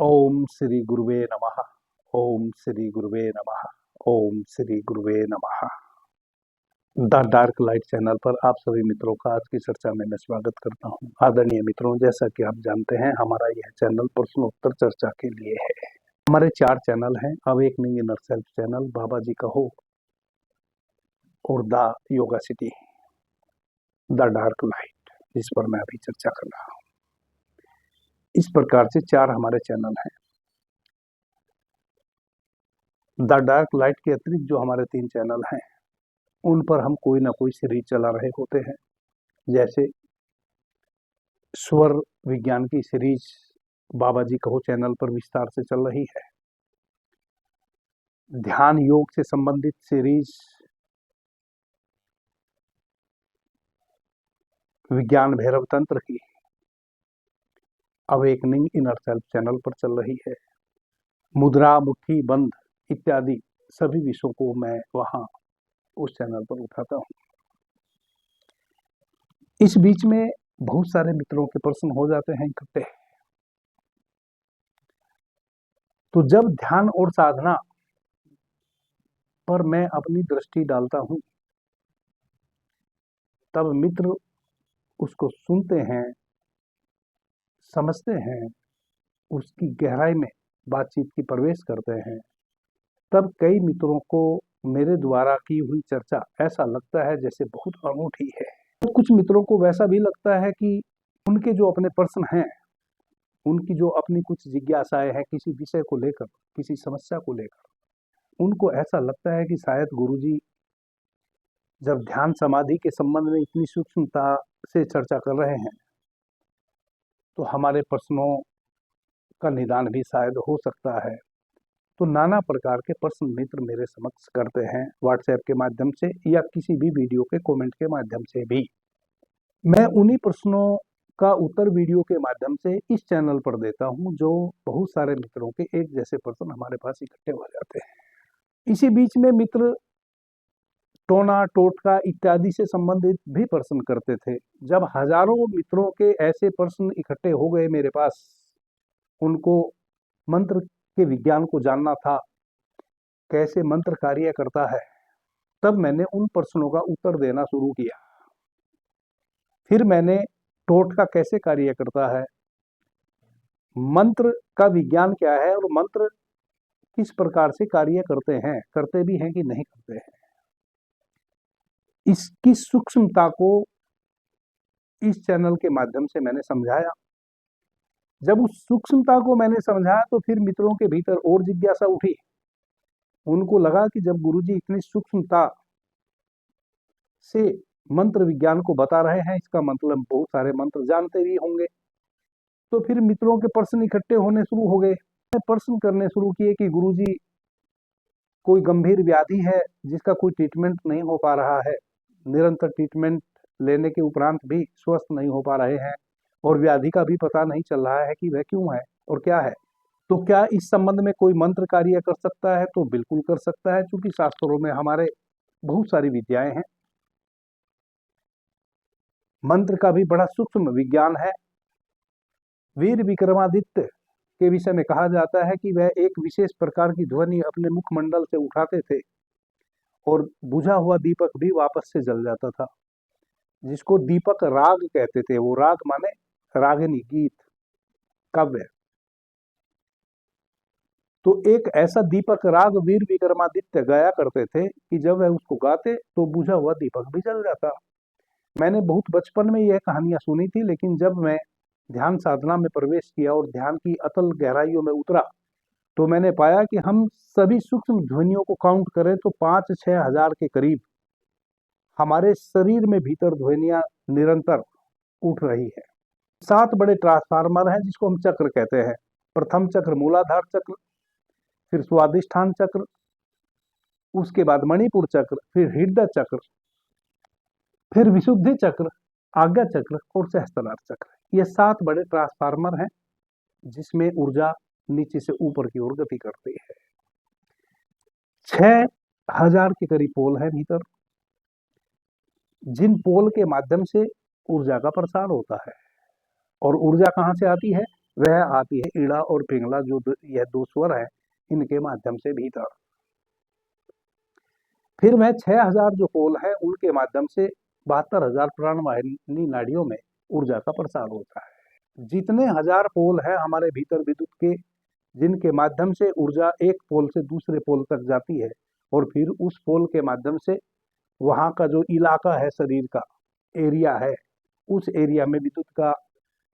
ओम श्री गुरुवे नमः। ओम श्री गुरुवे नमः। ओम श्री गुरुवे नमः। द डार्क लाइट चैनल पर आप सभी मित्रों का आज की चर्चा में मैं स्वागत करता हूं। आदरणीय मित्रों, जैसा कि आप जानते हैं, हमारा यह चैनल प्रश्नोत्तर चर्चा के लिए है। हमारे 4 चैनल हैं। अब एक नहीं, इनर सेल्फ चैनल, बाबा जी कहो और the yoga city, the dark light, जिस पर मैं अभी चर्चा कर रहा हूँ। इस प्रकार से 4 हमारे चैनल हैं। द डार्क लाइट के अतिरिक्त जो हमारे 3 चैनल हैं, उन पर हम कोई ना कोई सीरीज चला रहे होते हैं। जैसे स्वर विज्ञान की सीरीज बाबा जी कहो चैनल पर विस्तार से चल रही है। ध्यान योग से संबंधित सीरीज विज्ञान भैरव तंत्र की अवेकनिंग इनर सेल्फ चैनल पर चल रही है। मुद्रा, मुट्ठी बंद इत्यादि सभी विषयों को मैं वहां उस चैनल पर उठाता हूं। इस बीच में बहुत सारे मित्रों के प्रश्न हो जाते हैं इकट्ठे। तो जब ध्यान और साधना पर मैं अपनी दृष्टि डालता हूं, तब मित्र उसको सुनते हैं, समझते हैं, उसकी गहराई में बातचीत की प्रवेश करते हैं। तब कई मित्रों को मेरे द्वारा की हुई चर्चा ऐसा लगता है जैसे बहुत अनूठी है। तो कुछ मित्रों को वैसा भी लगता है कि उनके जो अपने प्रश्न हैं, उनकी जो अपनी कुछ जिज्ञासाएं हैं किसी विषय को लेकर, किसी समस्या को लेकर, उनको ऐसा लगता है कि शायद गुरुजी जब ध्यान समाधि के संबंध में इतनी सूक्ष्मता से चर्चा कर रहे हैं, तो हमारे प्रश्नों का निदान भी शायद हो सकता है। तो नाना प्रकार के प्रश्न मित्र मेरे समक्ष करते हैं, व्हाट्सएप के माध्यम से या किसी भी वीडियो के कमेंट के माध्यम से भी। मैं उन्हीं प्रश्नों का उत्तर वीडियो के माध्यम से इस चैनल पर देता हूं, जो बहुत सारे मित्रों के एक जैसे प्रश्न हमारे पास इकट्ठे हो जाते हैं। इसी बीच में मित्र टोना, टोटका इत्यादि से संबंधित भी प्रश्न करते थे। जब हजारों मित्रों के ऐसे प्रश्न इकट्ठे हो गए मेरे पास, उनको मंत्र के विज्ञान को जानना था, कैसे मंत्र कार्य करता है, तब मैंने उन प्रश्नों का उत्तर देना शुरू किया। फिर मैंने टोटका कैसे कार्य करता है, मंत्र का विज्ञान क्या है और मंत्र किस प्रकार से कार्य करते हैं, करते भी हैं कि नहीं करते हैं, इसकी सूक्ष्मता को इस चैनल के माध्यम से मैंने समझाया। जब उस सूक्ष्मता को मैंने समझाया तो फिर मित्रों के भीतर और जिज्ञासा उठी। उनको लगा कि जब गुरुजी इतनी सूक्ष्मता से मंत्र विज्ञान को बता रहे हैं, इसका मतलब बहुत सारे मंत्र जानते भी होंगे। तो फिर मित्रों के प्रश्न इकट्ठे होने शुरू हो गए। प्रश्न करने शुरू किए कि गुरुजी कोई गंभीर व्याधि है जिसका कोई ट्रीटमेंट नहीं हो पा रहा है, निरंतर ट्रीटमेंट लेने के उपरांत भी स्वस्थ नहीं हो पा रहे हैं, और व्याधि का भी पता नहीं चल रहा है कि वह क्यों है और क्या है। तो क्या इस संबंध में कोई मंत्र कार्य कर सकता है? तो बिल्कुल कर सकता है, क्योंकि शास्त्रों में हमारे बहुत सारी विद्याएं हैं। मंत्र का भी बड़ा सूक्ष्म विज्ञान है। वीर विक्रमादित्य के विषय में कहा जाता है कि वह एक विशेष प्रकार की ध्वनि अपने मुखमंडल से उठाते थे और बुझा हुआ दीपक भी वापस से जल जाता था, जिसको दीपक राग कहते थे। वो राग माने रागिनी, गीत, काव्य। तो एक ऐसा दीपक राग वीर विक्रमादित्य गाया करते थे कि जब वह उसको गाते तो बुझा हुआ दीपक भी जल जाता। मैंने बहुत बचपन में यह कहानियां सुनी थी, लेकिन जब मैं ध्यान साधना में प्रवेश किया और ध्यान की अतल गहराइयों में उतरा, तो मैंने पाया कि हम सभी सूक्ष्म ध्वनियों को काउंट करें तो 5-6 हजार के करीब हमारे शरीर में भीतर ध्वनियां निरंतर उठ रही है। 7 बड़े ट्रांसफार्मर हैं जिसको हम चक्र कहते हैं। प्रथम चक्र मूलाधार चक्र, फिर स्वादिष्ठान चक्र, उसके बाद मणिपुर चक्र, फिर हृदय चक्र, फिर विशुद्धि चक्र, आज्ञा चक्र और सहस्त्रार चक्र। ये 7 बड़े ट्रांसफार्मर हैं जिसमें ऊर्जा नीचे से ऊपर की ओर गति करती है। 6,000 के करीब पोल है भीतर, जिन पोल के माध्यम से ऊर्जा का प्रसार होता है। और ऊर्जा कहां से आती है? वह आती है ईड़ा और पिंगला, जो यह दो स्वर है, इनके माध्यम से भीतर। फिर वह 6000 जो पोल है उनके माध्यम से 72,000 प्राणवाहिनी नाड़ियों में ऊर्जा का प्रसार होता है। जितने हजार पोल है हमारे भीतर विद्युत के, जिनके माध्यम से ऊर्जा एक पोल से दूसरे पोल तक जाती है, और फिर उस पोल के माध्यम से वहां का जो इलाका है, शरीर का एरिया है, उस एरिया में विद्युत का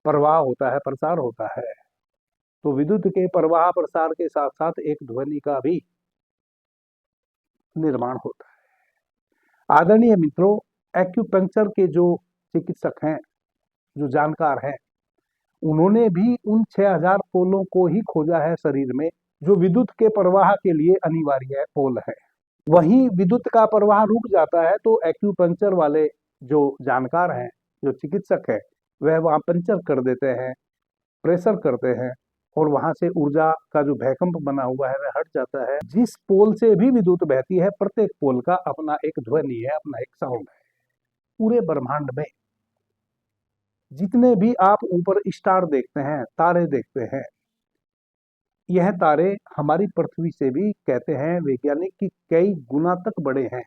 प्रवाह होता है, प्रसार होता है। तो विद्युत के प्रवाह प्रसार के साथ साथ एक ध्वनि का भी निर्माण होता है। आदरणीय मित्रों, एक्यूपंक्चर के जो चिकित्सक हैं, जो जानकार हैं, उन्होंने भी उन 6000 पोलों को ही खोजा है शरीर में, जो विद्युत के प्रवाह के लिए अनिवार्य पोल है। वहीं विद्युत का प्रवाह रुक जाता है तो एक्यूपंक्चर वाले जो जानकार हैं, जो चिकित्सक है, वह वहां पंचर कर देते हैं, प्रेशर करते हैं, और वहां से ऊर्जा का जो भैकंप बना हुआ है वह हट जाता है। जिस पोल से भी विद्युत बहती है, प्रत्येक पोल का अपना एक ध्वनि है, अपना एक साउंड है। पूरे ब्रह्मांड में जितने भी आप ऊपर स्टार देखते हैं, तारे देखते हैं, यह तारे हमारी पृथ्वी से भी, कहते हैं वैज्ञानिक, कि कई गुना तक बड़े हैं।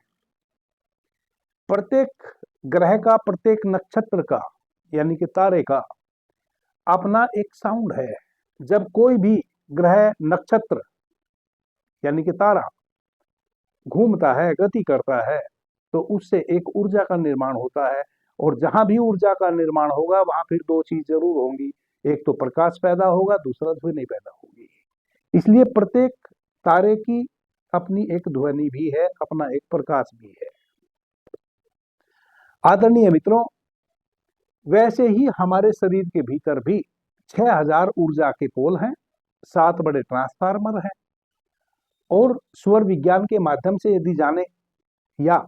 प्रत्येक ग्रह का, प्रत्येक नक्षत्र का, यानी कि तारे का अपना एक साउंड है। जब कोई भी ग्रह, नक्षत्र यानी कि तारा घूमता है, गति करता है, तो उससे एक ऊर्जा का निर्माण होता है। और जहां भी ऊर्जा का निर्माण होगा वहां फिर दो चीज जरूर होंगी, एक तो प्रकाश पैदा होगा, दूसरा ध्वनि पैदा होगी। इसलिए प्रत्येक तारे की अपनी एक ध्वनि भी है, अपना एक प्रकाश भी है। आदरणीय मित्रों, वैसे ही हमारे शरीर के भीतर भी 6000 ऊर्जा के पोल हैं, 7 बड़े ट्रांसफार्मर हैं, और स्वर विज्ञान के माध्यम से यदि जाने, या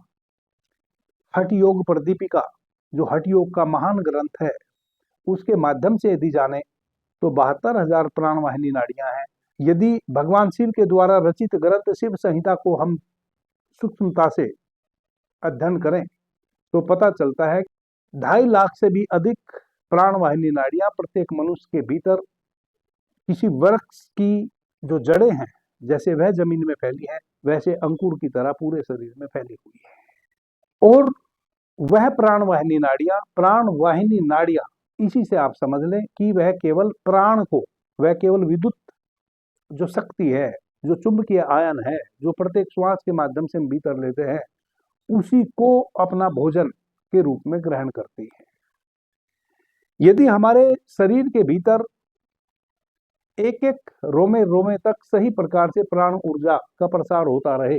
हठ योग प्रदीपिका, जो हठ योग का महान ग्रंथ है, उसके माध्यम से यदि जाने, तो 72,000 प्राणवाहिनी नाड़ियां हैं। यदि भगवान शिव के द्वारा रचित ग्रंथ शिव संहिता को हम सूक्ष्मता से अध्ययन करें तो पता चलता है 2.5 लाख से भी अधिक प्राणवाहिनी नाड़ियां प्रत्येक मनुष्य के भीतर, किसी वृक्ष की जो जड़ें हैं, जैसे वह जमीन में फैली है, वैसे अंकुर की तरह पूरे शरीर में फैली हुई है। और वह प्राणवाहिनी नाड़ियां, इसी से आप समझ लें कि वह केवल प्राण को, वह केवल विद्युत जो शक्ति है, जो चुंबकीय आयन है, जो प्रत्येक श्वास के माध्यम से हम भीतर लेते हैं, उसी को अपना भोजन के रूप में ग्रहण करती है। यदि हमारे शरीर के भीतर एक एक रोमे रोमे तक सही प्रकार से प्राण ऊर्जा का प्रसार होता रहे,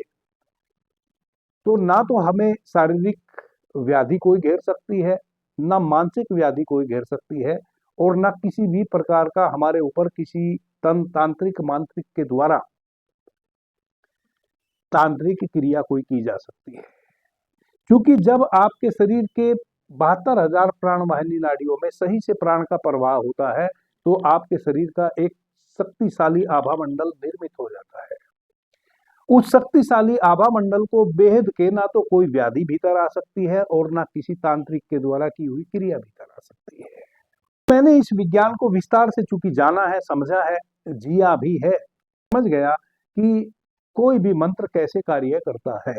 तो ना तो हमें शारीरिक व्याधि कोई घेर सकती है, ना मानसिक व्याधि कोई घेर सकती है, और ना किसी भी प्रकार का हमारे ऊपर किसी तांत्रिक मांत्रिक के द्वारा तांत्रिक क्रिया कोई की जा सकती है। क्योंकि जब आपके शरीर के 72,000 प्राणवाहिनी नाड़ियों में सही से प्राण का प्रवाह होता है, तो आपके शरीर का एक शक्तिशाली आभा मंडल निर्मित हो जाता है। उस शक्तिशाली आभा मंडल को बेहद के ना तो कोई व्याधि भीतर आ सकती है, और ना किसी तांत्रिक के द्वारा की हुई क्रिया भीतर आ सकती है। मैंने इस विज्ञान को विस्तार से चूंकि जाना है, समझा है, जिया भी है, समझ गया कि कोई भी मंत्र कैसे कार्य करता है।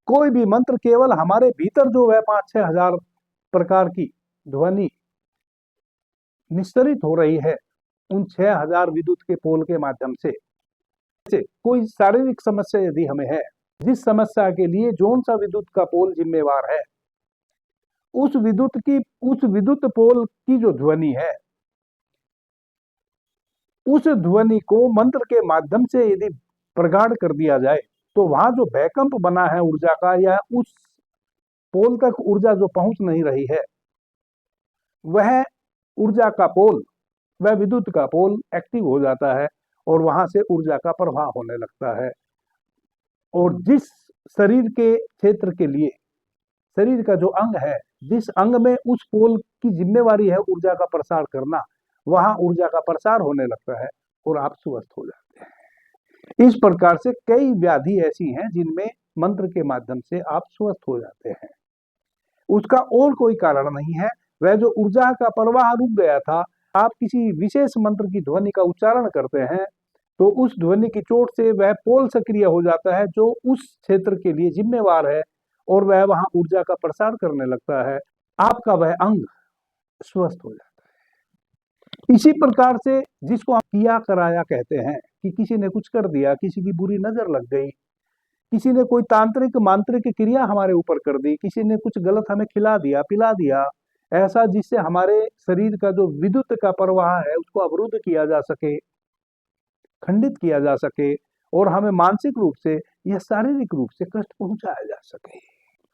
कोई भी मंत्र केवल हमारे भीतर जो है 5-6 हजार प्रकार की ध्वनि निस्तरित हो रही है, उन 6000 विद्युत के पोल के माध्यम से। कोई शारीरिक समस्या यदि हमें है, जिस समस्या के लिए जोन सा विद्युत का पोल जिम्मेवार है, उस विद्युत पोल की जो ध्वनि है, उस ध्वनि को मंत्र के माध्यम से यदि प्रगाढ़ कर दिया जाए, तो वहां जो भैकंप बना है ऊर्जा का, या उस पोल तक ऊर्जा जो पहुंच नहीं रही है, वह ऊर्जा का पोल, वह विद्युत का पोल एक्टिव हो जाता है, और वहां से ऊर्जा का प्रवाह होने लगता है। और जिस शरीर के क्षेत्र के लिए, शरीर का जो अंग है, जिस अंग में उस पोल की जिम्मेवारी है ऊर्जा का प्रसार करना, वहां ऊर्जा का प्रसार होने लगता है और आप स्वस्थ हो जाते हैं। इस प्रकार से कई व्याधि ऐसी हैं जिनमें मंत्र के माध्यम से आप स्वस्थ हो जाते हैं। उसका और कोई कारण नहीं है, वह जो ऊर्जा का प्रवाह रुक गया था, आप किसी विशेष मंत्र की ध्वनि का उच्चारण करते हैं तो उस ध्वनि की चोट से वह पोल सक्रिय हो जाता है जो उस क्षेत्र के लिए जिम्मेवार है और वह वहां ऊर्जा का प्रसार करने लगता है। आपका वह अंग स्वस्थ हो जाता है। इसी प्रकार से जिसको आप किया कराया कहते हैं कि किसी ने कुछ कर दिया, किसी की बुरी नजर लग गई, किसी ने कोई तांत्रिक मांत्रिक क्रिया हमारे ऊपर कर दी, किसी ने कुछ गलत हमें खिला दिया पिला दिया, ऐसा जिससे हमारे शरीर का जो विद्युत का प्रवाह है उसको अवरुद्ध किया जा सके, खंडित किया जा सके और हमें मानसिक रूप से या शारीरिक रूप से कष्ट पहुंचाया जा सके।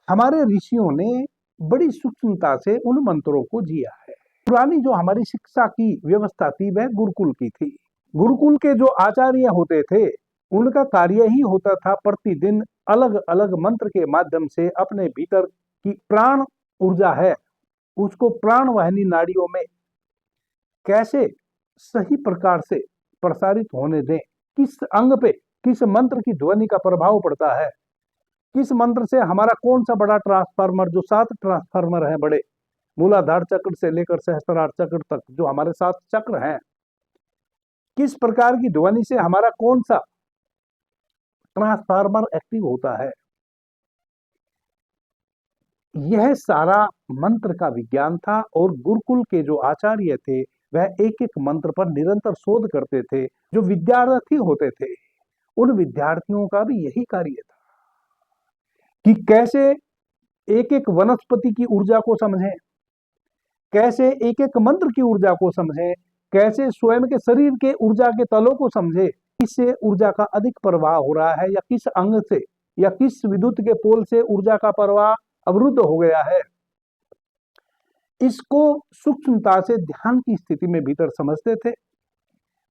हमारे ऋषियों ने बड़ी सूक्ष्मता से उन मंत्रों को जिया है। पुरानी जो हमारी शिक्षा की व्यवस्था थी वह गुरुकुल की थी। गुरुकुल के जो आचार्य होते थे उनका कार्य ही होता था प्रतिदिन अलग अलग मंत्र के माध्यम से अपने भीतर की प्राण ऊर्जा है उसको प्राण वाहिनी नाड़ियों में कैसे सही प्रकार से प्रसारित होने दें, किस अंग पे किस मंत्र की ध्वनि का प्रभाव पड़ता है, किस मंत्र से हमारा कौन सा बड़ा ट्रांसफार्मर, जो 7 ट्रांसफार्मर हैं बड़े, मूलाधार चक्र से लेकर सहस्त्रार चक्र तक जो हमारे 7 चक्र हैं, किस प्रकार की ध्वनि से हमारा कौन सा ट्रांसफार्मर एक्टिव होता है, यह सारा मंत्र का विज्ञान था। और गुरुकुल के जो आचार्य थे वह एक एक मंत्र पर निरंतर शोध करते थे। जो विद्यार्थी होते थे उन विद्यार्थियों का भी यही कार्य था कि कैसे एक एक वनस्पति की ऊर्जा को समझें, कैसे एक एक मंत्र की ऊर्जा को समझें, कैसे स्वयं के शरीर के ऊर्जा के तलों को समझे, किससे ऊर्जा का अधिक प्रवाह हो रहा है या किस अंग से या किस विद्युत के पोल से ऊर्जा का प्रवाह अवरुद्ध हो गया है, इसको सूक्ष्मता से ध्यान की स्थिति में भीतर समझते थे।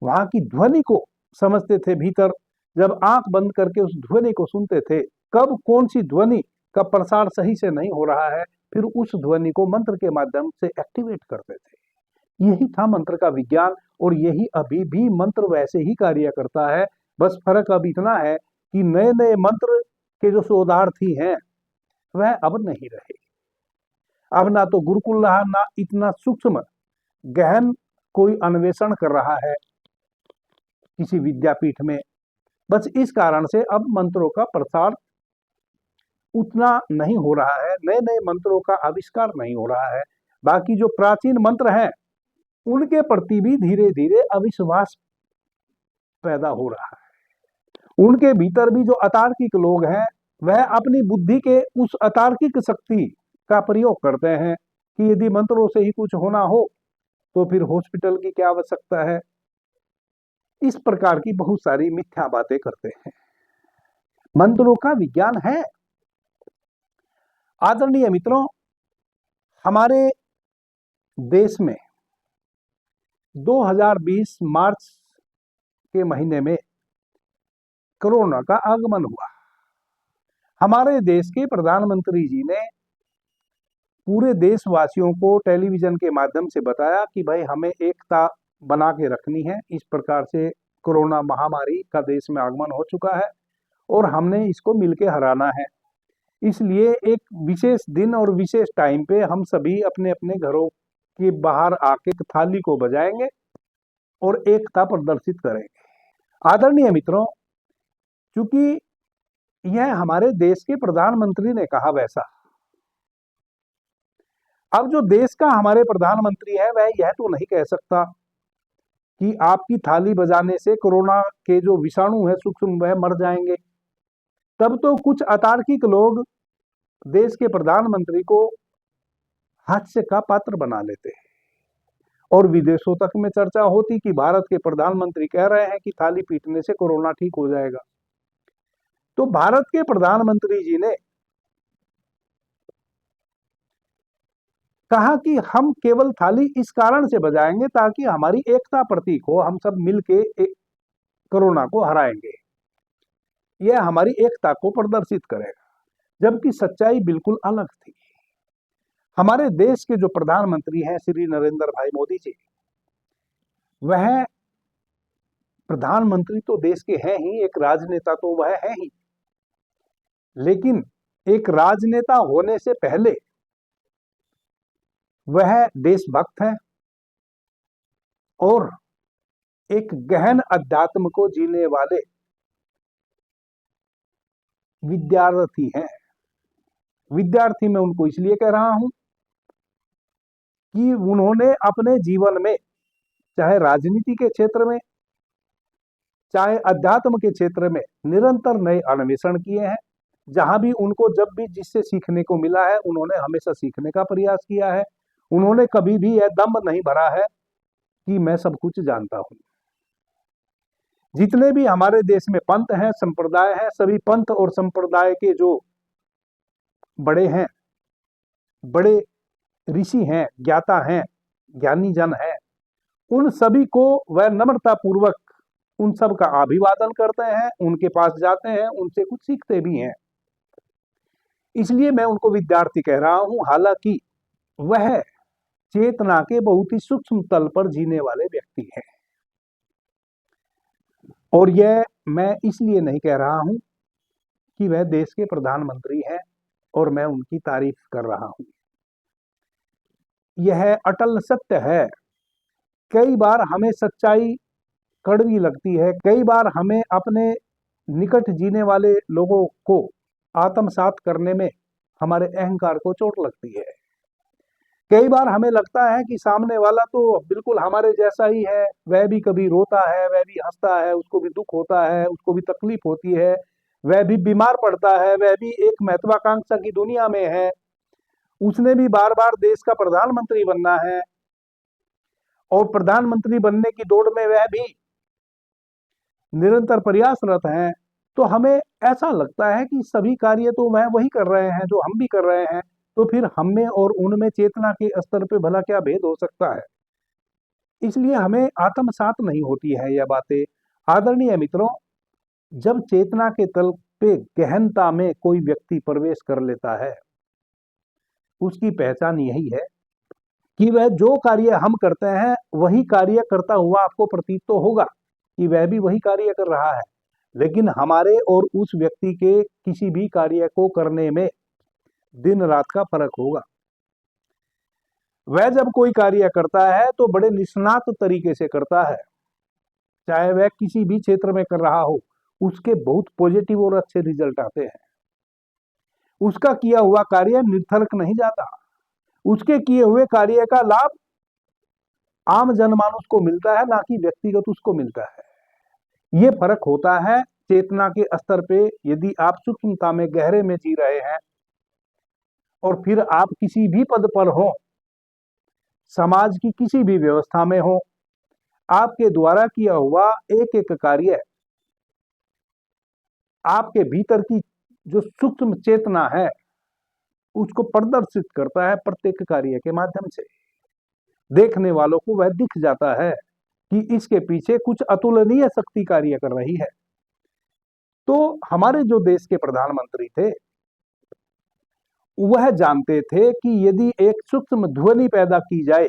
वहां की ध्वनि को समझते थे भीतर, जब आंख बंद करके उस ध्वनि को सुनते थे, कब कौन सी ध्वनि का प्रसार सही से नहीं हो रहा है, फिर उस ध्वनि को मंत्र के माध्यम से एक्टिवेट करते थे। यही था मंत्र का विज्ञान और यही अभी भी मंत्र वैसे ही कार्य करता है। बस फर्क अब इतना है कि नए नए मंत्र के जो शोधार्थी हैं वह अब नहीं रहे। अब ना तो गुरुकुल रहा, ना इतना सूक्ष्म गहन कोई अन्वेषण कर रहा है किसी विद्यापीठ में। बस इस कारण से अब मंत्रों का प्रसार उतना नहीं हो रहा है, नए नए मंत्रों का आविष्कार नहीं हो रहा है। बाकी जो प्राचीन मंत्र हैं उनके प्रति भी धीरे धीरे अविश्वास पैदा हो रहा है। उनके भीतर भी जो अतार्किक लोग हैं वह अपनी बुद्धि के उस अतार्किक शक्ति का प्रयोग करते हैं कि यदि मंत्रों से ही कुछ होना हो तो फिर हॉस्पिटल की क्या आवश्यकता है। इस प्रकार की बहुत सारी मिथ्या बातें करते हैं। मंत्रों का विज्ञान है। आदरणीय मित्रों, हमारे देश में 2020 मार्च के महीने में कोरोना का आगमन हुआ। हमारे देश के प्रधानमंत्री जी ने पूरे देशवासियों को टेलीविजन के माध्यम से बताया कि भाई हमें एकता बना के रखनी है। इस प्रकार से कोरोना महामारी का देश में आगमन हो चुका है और हमने इसको मिलके हराना है। इसलिए एक विशेष दिन और विशेष टाइम पे हम सभी अपने अपने घरों के बाहर आके थाली को बजाएंगे और एकता प्रदर्शित करेंगे। आदरणीय मित्रों, क्योंकि यह हमारे देश के प्रधानमंत्री ने कहा वैसा, अब जो देश का हमारे प्रधानमंत्री है वह यह तो नहीं कह सकता कि आपकी थाली बजाने से कोरोना के जो विषाणु है सूक्ष्म वह मर जाएंगे। तब तो कुछ अतार्किक लोग देश के प्रधानमंत्री को हास्य का पात्र बना लेते हैं और विदेशों तक में चर्चा होती कि भारत के प्रधानमंत्री कह रहे हैं कि थाली पीटने से कोरोना ठीक हो जाएगा। तो भारत के प्रधानमंत्री जी ने कहा कि हम केवल थाली इस कारण से बजाएंगे ताकि हमारी एकता प्रतीक हो, हम सब मिलके कोरोना को हराएंगे, यह हमारी एकता को प्रदर्शित करेगा। जबकि सच्चाई बिल्कुल अलग थी। हमारे देश के जो प्रधानमंत्री हैं श्री नरेंद्र भाई मोदी जी, वह प्रधानमंत्री तो देश के हैं ही, एक राजनेता तो वह है ही, लेकिन एक राजनेता होने से पहले वह देशभक्त हैं, और एक गहन अध्यात्म को जीने वाले विद्यार्थी हैं। विद्यार्थी मैं उनको इसलिए कह रहा हूं कि उन्होंने अपने जीवन में, चाहे राजनीति के क्षेत्र में, चाहे अध्यात्म के क्षेत्र में, निरंतर नए अन्वेषण किए हैं। जहां भी उनको जब भी जिससे सीखने को मिला है, उन्होंने हमेशा सीखने का प्रयास किया है। उन्होंने कभी भी यह दम्भ नहीं भरा है कि मैं सब कुछ जानता हूं। जितने भी हमारे देश में पंथ हैं, संप्रदाय हैं, सभी पंथ और संप्रदाय के जो बड़े हैं, बड़े ऋषि हैं, ज्ञाता हैं, ज्ञानी जन हैं, उन सभी को वह नम्रता पूर्वक उन सब का अभिवादन करते हैं, उनके पास जाते हैं, उनसे कुछ सीखते भी हैं। इसलिए मैं उनको विद्यार्थी कह रहा हूं। हालांकि वह चेतना के बहुत ही सूक्ष्म तल पर जीने वाले व्यक्ति हैं। और यह मैं इसलिए नहीं कह रहा हूं कि वह देश के प्रधानमंत्री हैं और मैं उनकी तारीफ कर रहा हूं। यह अटल सत्य है। कई बार हमें सच्चाई कड़वी लगती है, कई बार हमें अपने निकट जीने वाले लोगों को आत्मसात करने में हमारे अहंकार को चोट लगती है। कई बार हमें लगता है कि सामने वाला तो बिल्कुल हमारे जैसा ही है, वह भी कभी रोता है, वह भी हंसता है, उसको भी दुख होता है, उसको भी तकलीफ होती है, वह भी बीमार पड़ता है, वह भी एक महत्वाकांक्षा की दुनिया में है, उसने भी बार बार देश का प्रधानमंत्री बनना है और प्रधानमंत्री बनने की दौड़ में वह भी निरंतर प्रयासरत हैं। तो हमें ऐसा लगता है कि सभी कार्य तो वह वही कर रहे हैं जो हम भी कर रहे हैं, तो फिर हम में और उनमें चेतना के स्तर पे भला क्या भेद हो सकता है। इसलिए हमें आत्मसात नहीं होती है यह बातें। आदरणीय मित्रों, जब चेतना के तल पे गहनता में कोई व्यक्ति प्रवेश कर लेता है, उसकी पहचान यही है कि वह जो कार्य हम करते हैं वही कार्य करता हुआ आपको प्रतीत तो होगा कि वह भी वही कार्य कर रहा है, लेकिन हमारे और उस व्यक्ति के किसी भी कार्य को करने में दिन रात का फर्क होगा। वह जब कोई कार्य करता है तो बड़े निष्णात तरीके से करता है, चाहे वह किसी भी क्षेत्र में कर रहा हो, उसके बहुत पॉजिटिव और अच्छे रिजल्ट आते हैं। उसका किया हुआ कार्य निरर्थक नहीं जाता, उसके किए हुए कार्य का लाभ आम जनमानुष को मिलता है, ना कि व्यक्तिगत उसको मिलता है। ये फर्क होता है चेतना के स्तर पे। यदि आप सूक्ष्मता में गहरे में जी रहे हैं और फिर आप किसी भी पद पर हो, समाज की किसी भी व्यवस्था में हो, आपके द्वारा किया हुआ एक एक कार्य आपके भीतर की जो सूक्ष्म चेतना है उसको प्रदर्शित करता है। प्रत्येक कार्य के माध्यम से देखने वालों को वह दिख जाता है कि इसके पीछे कुछ अतुलनीय शक्ति कार्य कर रही है। तो हमारे जो देश के प्रधानमंत्री थे, वह जानते थे कि यदि एक सूक्ष्म ध्वनि पैदा की जाए,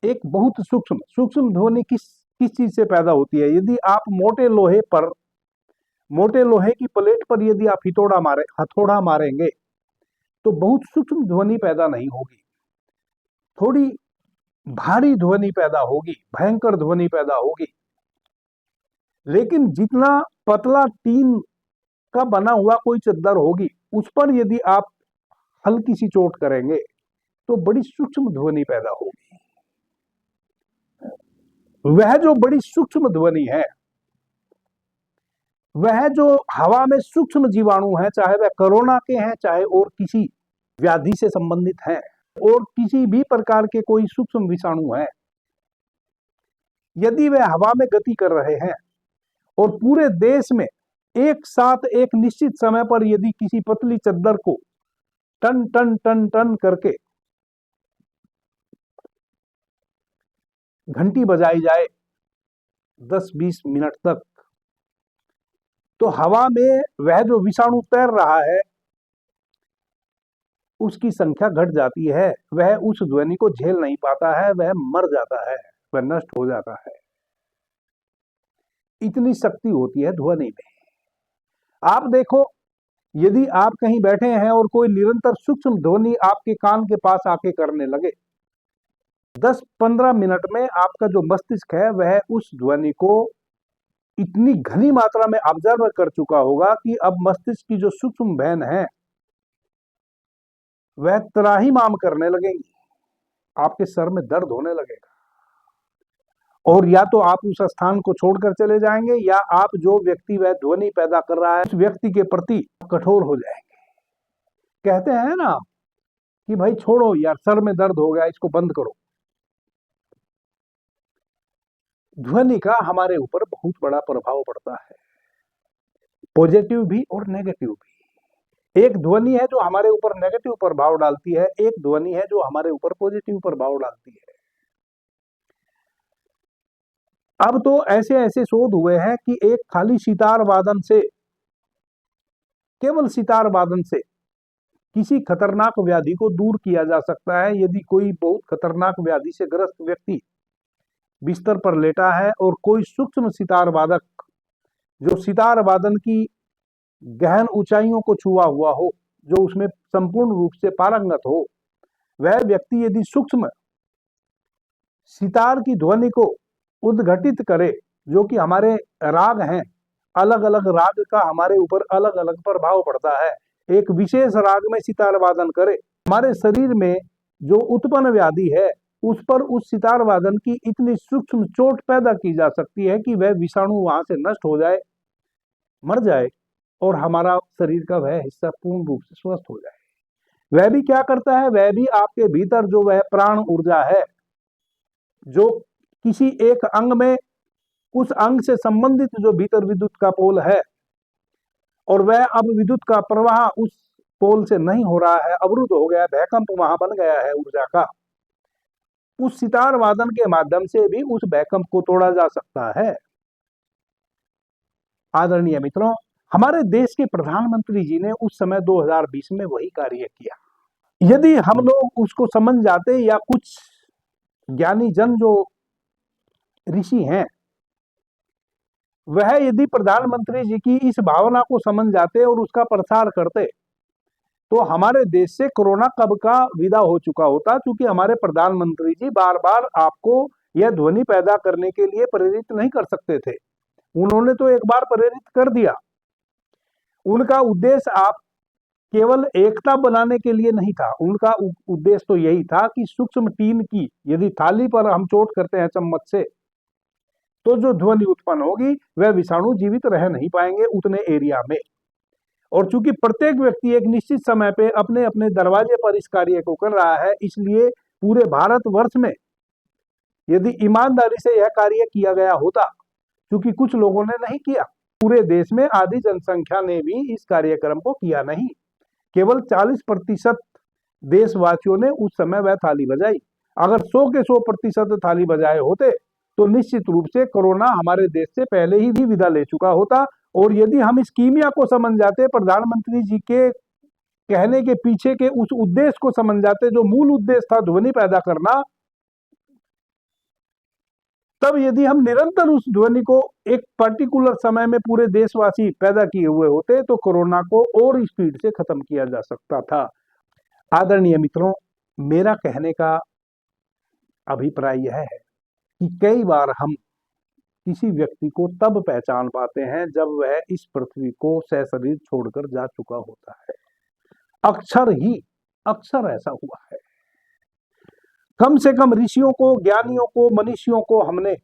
एक बहुत सूक्ष्म ध्वनि किस चीज से पैदा होती है। यदि आप मोटे लोहे की प्लेट पर यदि आप हथौड़ा मारेंगे तो बहुत सूक्ष्म ध्वनि पैदा नहीं होगी, थोड़ी भारी ध्वनि पैदा होगी, भयंकर ध्वनि पैदा होगी। लेकिन जितना पतला टीन का बना हुआ कोई चद्दर होगी, उस पर यदि आप हल्की सी चोट करेंगे तो बड़ी सूक्ष्म ध्वनि पैदा होगी। वह जो बड़ी सूक्ष्म ध्वनि है, वह जो हवा में सूक्ष्म जीवाणु है, चाहे वह कोरोना के हैं, चाहे और किसी व्याधि से संबंधित हैं, और किसी भी प्रकार के कोई सूक्ष्म विषाणु हैं, यदि वह हवा में गति कर रहे हैं और पूरे देश में एक साथ एक निश्चित समय पर यदि किसी पतली चद्दर को टन टन टन टन करके घंटी बजाई जाए 10-20 मिनट तक, तो हवा में वह जो विषाणु तैर रहा है उसकी संख्या घट जाती है। वह उस ध्वनि को झेल नहीं पाता है, वह मर जाता है, वह नष्ट हो जाता है। इतनी शक्ति होती है ध्वनि में। आप देखो, यदि आप कहीं बैठे हैं और कोई निरंतर सूक्ष्म ध्वनि आपके कान के पास आके करने लगे, 10-15 मिनट में आपका जो मस्तिष्क है वह उस ध्वनि को इतनी घनी मात्रा में ऑब्जर्व कर चुका होगा कि अब मस्तिष्क की जो सूक्ष्म बहन है वह त्राहिमाम करने लगेंगी, आपके सर में दर्द होने लगेगा और या तो आप उस स्थान को छोड़कर चले जाएंगे या आप जो व्यक्ति वह ध्वनि पैदा कर रहा है उस व्यक्ति के प्रति कठोर हो जाएंगे। कहते हैं ना कि भाई छोड़ो यार, सर में दर्द हो गया, इसको बंद करो। ध्वनि का हमारे ऊपर बहुत बड़ा प्रभाव पड़ता है, पॉजिटिव भी और नेगेटिव भी। एक ध्वनि है जो हमारे ऊपर नेगेटिव प्रभाव डालती है, एक ध्वनि है जो हमारे ऊपर पॉजिटिव प्रभाव डालती है। अब तो ऐसे ऐसे शोध हुए हैं कि एक खाली सितार वादन से, केवल सितार वादन से किसी खतरनाक व्याधि को दूर किया जा सकता है। यदि कोई बहुत खतरनाक व्याधि से ग्रस्त व्यक्ति बिस्तर पर लेटा है और कोई सूक्ष्म सितार वादक जो सितार वादन की गहन ऊंचाइयों को छुआ हुआ हो, जो उसमें संपूर्ण रूप से पारंगत हो, वह व्यक्ति यदि सूक्ष्म सितार की ध्वनि को उद्घटित करे, जो कि हमारे राग हैं, अलग अलग राग का हमारे ऊपर अलग अलग प्रभाव पड़ता है, एक विशेष राग में सितार वादन करे, हमारे शरीर में जो उत्पन्न व्याधि है उस पर उस सितार वादन की इतनी सूक्ष्म चोट पैदा की जा सकती है कि वह विषाणु वहां से नष्ट हो जाए, मर जाए और हमारा शरीर का वह हिस्सा पूर्ण रूप से स्वस्थ हो जाए। वह भी क्या करता है, वह भी आपके भीतर जो वह प्राण ऊर्जा है, जो किसी एक अंग में उस अंग से संबंधित जो भीतर विद्युत का पोल है और वह अब विद्युत का प्रवाह उस पोल से नहीं हो रहा है, अवरुद्ध हो गया, भूकंप वहां बन गया है ऊर्जा का, उस सितार वादन के माध्यम से भी उस भूकंप को तोड़ा जा सकता है। आदरणीय मित्रों, हमारे देश के प्रधानमंत्री जी ने उस समय 2020 में वही कार्य किया। यदि हम लोग उसको समझ जाते या कुछ ज्ञानी जन जो ऋषि हैं वह यदि प्रधानमंत्री जी की इस भावना को समझ जाते और उसका प्रसार करते तो हमारे देश से कोरोना कब का विदा हो चुका होता। क्योंकि हमारे प्रधानमंत्री जी बार बार आपको यह ध्वनि पैदा करने के लिए प्रेरित नहीं कर सकते थे, उन्होंने तो एक बार प्रेरित कर दिया। उनका उद्देश्य आप केवल एकता बनाने के लिए नहीं था, उनका उद्देश्य तो यही था कि सूक्ष्म टीन की यदि थाली पर हम चोट करते हैं चम्मच से तो जो ध्वनि उत्पन्न होगी वह विषाणु जीवित रह नहीं पाएंगे उतने एरिया में। और चूंकि प्रत्येक व्यक्ति एक निश्चित समय पे अपने अपने दरवाजे पर इस कार्य को कर रहा है, इसलिए पूरे भारतवर्ष में यदि ईमानदारी से यह कार्य किया गया होता, क्योंकि कुछ लोगों ने नहीं किया, पूरे देश में आधी जनसंख्या ने भी इस कार्यक्रम को किया नहीं, केवल 40% देशवासियों ने उस समय वह थाली बजाई। अगर 100 के 100% थाली बजाए होते तो निश्चित रूप से कोरोना हमारे देश से पहले ही भी विदा ले चुका होता। और यदि हम इस कीमिया को समझ जाते, प्रधानमंत्री जी के कहने के पीछे के उस उद्देश्य को समझ जाते जो मूल उद्देश्य था ध्वनि पैदा करना, तब यदि हम निरंतर उस ध्वनि को एक पर्टिकुलर समय में पूरे देशवासी पैदा किए हुए होते तो कोरोना को और स्पीड से खत्म किया जा सकता था। आदरणीय मित्रों, मेरा कहने का अभिप्राय यह है कि कई बार हम किसी व्यक्ति को तब पहचान पाते हैं जब वह इस पृथ्वी को सशरीर छोड़कर जा चुका होता है। अक्सर ऐसा हुआ है। कम से कम ऋषियों को, ज्ञानियों को, मनीषियों को हमने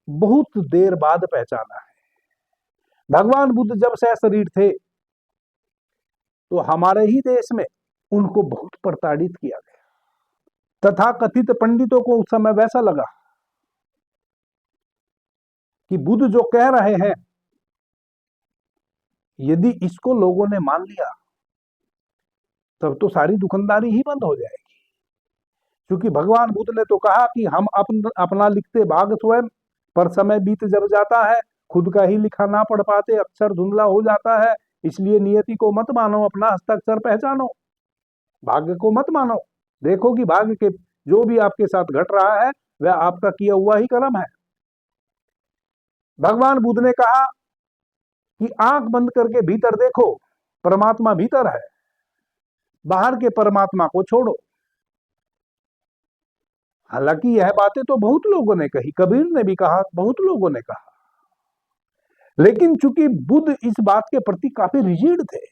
बहुत देर बाद पहचाना है। भगवान बुद्ध जब सशरीर थे तो हमारे ही देश में उनको बहुत प्रताड़ित किया गया। तथाकथित पंडितों को उस समय वैसा लगा कि बुद्ध जो कह रहे हैं यदि इसको लोगों ने मान लिया तब तो सारी दुकानदारी ही बंद हो जाएगी। क्योंकि भगवान बुद्ध ने तो कहा कि हम अपना लिखते भाग स्वयं, पर समय बीत जब जाता है खुद का ही लिखा ना पढ़ पाते, अक्षर धुंधला हो जाता है। इसलिए नियति को मत मानो, अपना हस्ताक्षर पहचानो, भाग्य को मत मानो। देखो कि भाग्य के जो भी आपके साथ घट रहा है वह आपका किया हुआ ही कर्म है। भगवान बुद्ध ने कहा कि आंख बंद करके भीतर देखो, परमात्मा भीतर है, बाहर के परमात्मा को छोड़ो। हालांकि यह बातें तो बहुत लोगों ने कही, कबीर ने भी कहा, बहुत लोगों ने कहा, लेकिन चूंकि बुद्ध इस बात के प्रति काफी रिजिड थे,